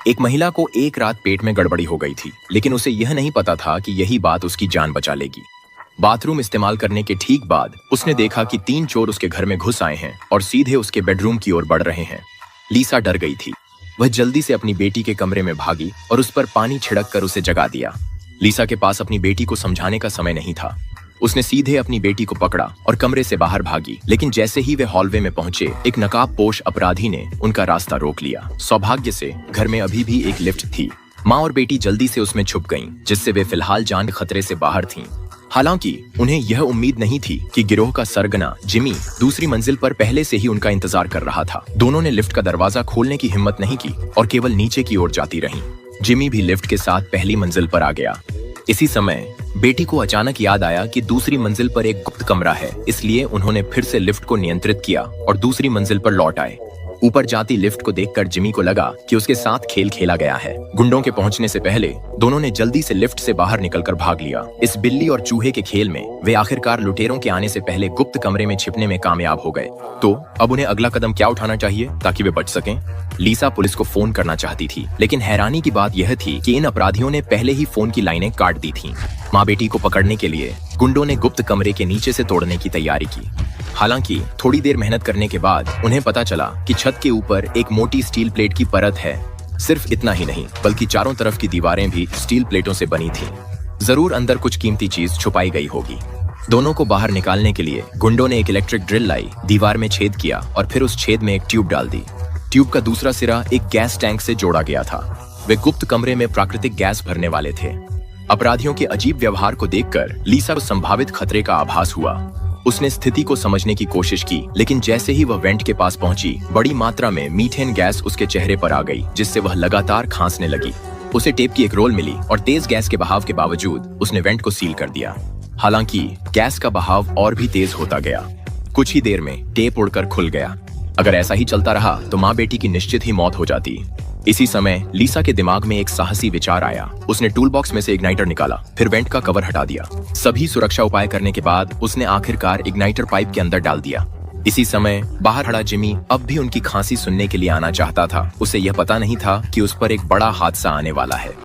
एक महिला को एक रात पेट में गड़बड़ी हो गई थी, लेकिन उसे यह नहीं पता था कि यही बात उसकी जान बचा लेगी। बाथरूम इस्तेमाल करने के ठीक बाद उसने देखा कि 3 चोर उसके घर में घुस आए हैं और सीधे उसके बेडरूम की ओर बढ़ रहे हैं। लीसा डर गई थी। वह जल्दी से अपनी बेटी के कमरे में भागी और उस पर पानी छिड़क कर उसे जगा दिया। लीसा के पास अपनी बेटी को समझाने का समय नहीं था। उसने सीधे अपनी बेटी को पकड़ा और कमरे से बाहर भागी, लेकिन जैसे ही वे हॉलवे में पहुंचे, एक नकाबपोश अपराधी ने उनका रास्ता रोक लिया। सौभाग्य से घर में अभी भी एक लिफ्ट थी। माँ और बेटी जल्दी से उसमें छुप गईं, जिससे वे फिलहाल जान के खतरे से बाहर थीं। हालांकि उन्हें यह उम्मीद नहीं थी कि गिरोह का सरगना जिमी दूसरी मंजिल पर पहले से ही उनका इंतजार कर रहा था। दोनों ने लिफ्ट का दरवाजा खोलने की हिम्मत नहीं की और केवल नीचे की ओर जाती रहीं। जिमी भी लिफ्ट के साथ पहली मंजिल पर आ गया। इसी समय बेटी को अचानक याद आया कि दूसरी मंजिल पर एक गुप्त कमरा है, इसलिए उन्होंने फिर से लिफ्ट को नियंत्रित किया और दूसरी मंजिल पर लौट आए। ऊपर जाती लिफ्ट को देखकर जिमी को लगा कि उसके साथ खेल खेला गया है। गुंडों के पहुंचने से पहले दोनों ने जल्दी से लिफ्ट से बाहर निकलकर भाग लिया। इस बिल्ली और चूहे के खेल में वे आखिरकार लुटेरों के आने से पहले गुप्त कमरे में छिपने में कामयाब हो गए। तो अब उन्हें अगला कदम क्या उठाना चाहिए ताकि वे बच सकें? लीसा पुलिस को फोन करना चाहती थी, लेकिन हैरानी की बात यह थी कि इन अपराधियों ने पहले ही फोन की लाइनें काट दी थीं। माँ बेटी को पकड़ने के लिए गुंडों ने गुप्त कमरे के नीचे से तोड़ने की तैयारी की। हालांकि थोड़ी देर मेहनत करने के बाद उन्हें पता चला कि छत के ऊपर एक मोटी स्टील प्लेट की परत है। सिर्फ इतना ही नहीं, बल्कि चारों तरफ की दीवारें भी स्टील प्लेटों से बनी थीं। जरूर अंदर कुछ कीमती चीज छुपाई गई होगी। दोनों को बाहर निकालने के लिए गुंडों ने एक इलेक्ट्रिक ड्रिल लाई, दीवार में छेद किया और फिर उस छेद में एक ट्यूब डाल दी। ट्यूब का दूसरा सिरा एक गैस टैंक से जोड़ा गया था। वे गुप्त कमरे में प्राकृतिक गैस भरने वाले थे। अपराधियों के अजीब व्यवहार को देखकर लीसा को संभावित खतरे का आभास हुआ। उसने स्थिति को समझने की कोशिश की, लेकिन जैसे ही वह वेंट के पास पहुंची, बड़ी मात्रा में मीथेन गैस उसके चेहरे पर आ गई, जिससे वह लगातार खांसने लगी। उसे टेप की एक रोल मिली और तेज गैस के बहाव के बावजूद उसने वेंट को सील कर दिया। हालांकि गैस का बहाव और भी तेज होता गया। कुछ ही देर में टेप उड़कर खुल गया। अगर ऐसा ही चलता रहा तो माँ बेटी की निश्चित ही मौत हो जाती। इसी समय लीसा के दिमाग में एक साहसी विचार आया। उसने टूल बॉक्स में से इग्नाइटर निकाला, फिर वेंट का कवर हटा दिया। सभी सुरक्षा उपाय करने के बाद उसने आखिरकार इग्नाइटर पाइप के अंदर डाल दिया। इसी समय बाहर खड़ा जिमी अब भी उनकी खांसी सुनने के लिए आना चाहता था। उसे यह पता नहीं था कि उस पर एक बड़ा हादसा आने वाला है।